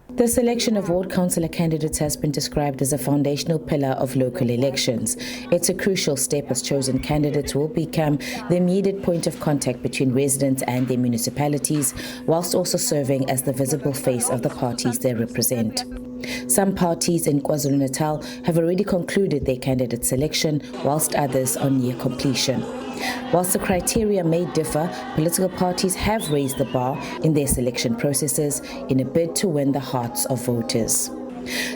The selection of ward councillor candidates has been described as a foundational pillar of local elections. It's a crucial step as chosen candidates will become the immediate point of contact between residents and their municipalities, whilst also serving as the visible face of the parties they represent. Some parties in KwaZulu-Natal have already concluded their candidate selection, whilst others are near completion. Whilst the criteria may differ, political parties have raised the bar in their selection processes in a bid to win the hearts of voters.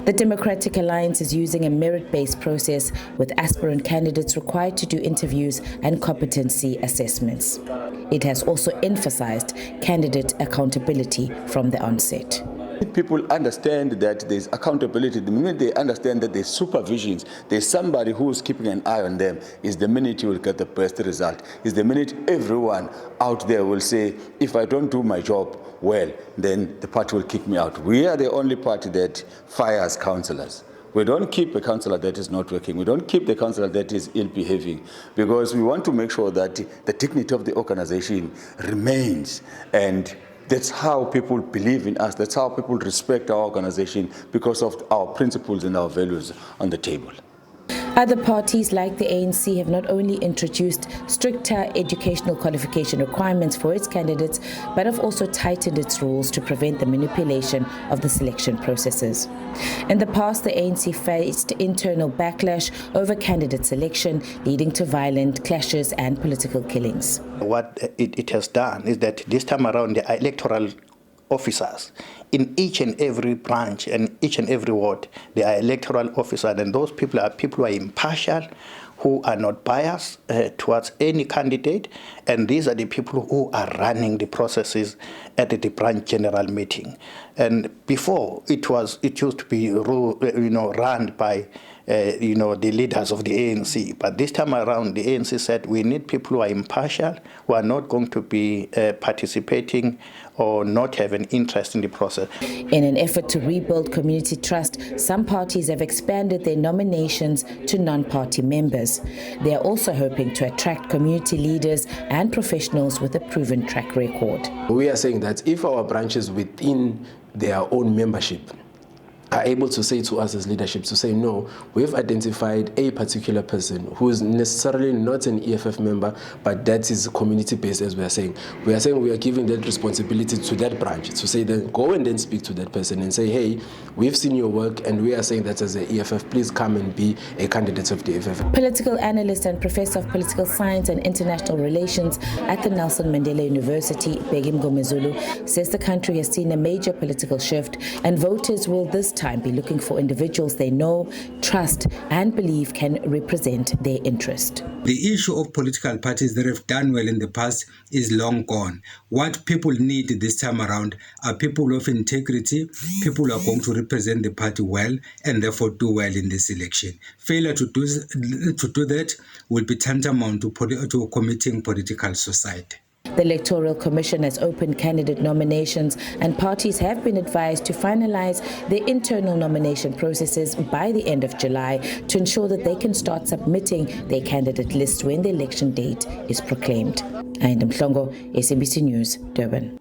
The Democratic Alliance is using a merit-based process with aspirant candidates required to do interviews and competency assessments. It has also emphasized candidate accountability from the onset. People understand that there's accountability. The minute they understand that there's supervisions, there's somebody who's keeping an eye on them, is the minute you will get the best result. Is the minute everyone out there will say, if I don't do my job well, then the party will kick me out. We are the only party that fires councillors. We don't keep a councillor that is not working. We don't keep the councillor that is ill behaving, because we want to make sure that the dignity of the organization remains, and that's how people believe in us. That's how people respect our organization, because of our principles and our values on the table. Other parties like the ANC have not only introduced stricter educational qualification requirements for its candidates, but have also tightened its rules to prevent the manipulation of the selection processes. In the past, the ANC faced internal backlash over candidate selection, leading to violent clashes and political killings. What it has done is that this time around, the electoral officers in each and every branch and each and every ward, they are electoral officers, and those people who are impartial, who are not biased towards any candidate, and these are the people who are running the processes at the branch general meeting. And before, it used to be run by the leaders of the ANC. But this time around, the ANC said we need people who are impartial, who are not going to be participating or not have an interest in the process. In an effort to rebuild community trust, some parties have expanded their nominations to non-party members. They are also hoping to attract community leaders and professionals with a proven track record. We are saying that if our branches within their own membership are able to say to us as leadership, to say, no, we've identified a particular person who is necessarily not an EFF member, but that is community-based, as we are saying. We are saying we are giving that responsibility to that branch, to say, then go and then speak to that person and say, hey, we've seen your work, and we are saying that as the EFF, please come and be a candidate of the EFF. Political analyst and professor of political science and international relations at the Nelson Mandela University, Begim Gomezulu, says the country has seen a major political shift, and voters will this time be looking for individuals they know, trust, and believe can represent their interest. The issue of political parties that have done well in the past is long gone. What people need this time around are people of integrity, people who are going to represent the party well and therefore do well in this election. Failure to do that will be tantamount to committing political suicide. The Electoral Commission has opened candidate nominations, and parties have been advised to finalize their internal nomination processes by the end of July to ensure that they can start submitting their candidate list when the election date is proclaimed. Hightened, SABC News, Durban.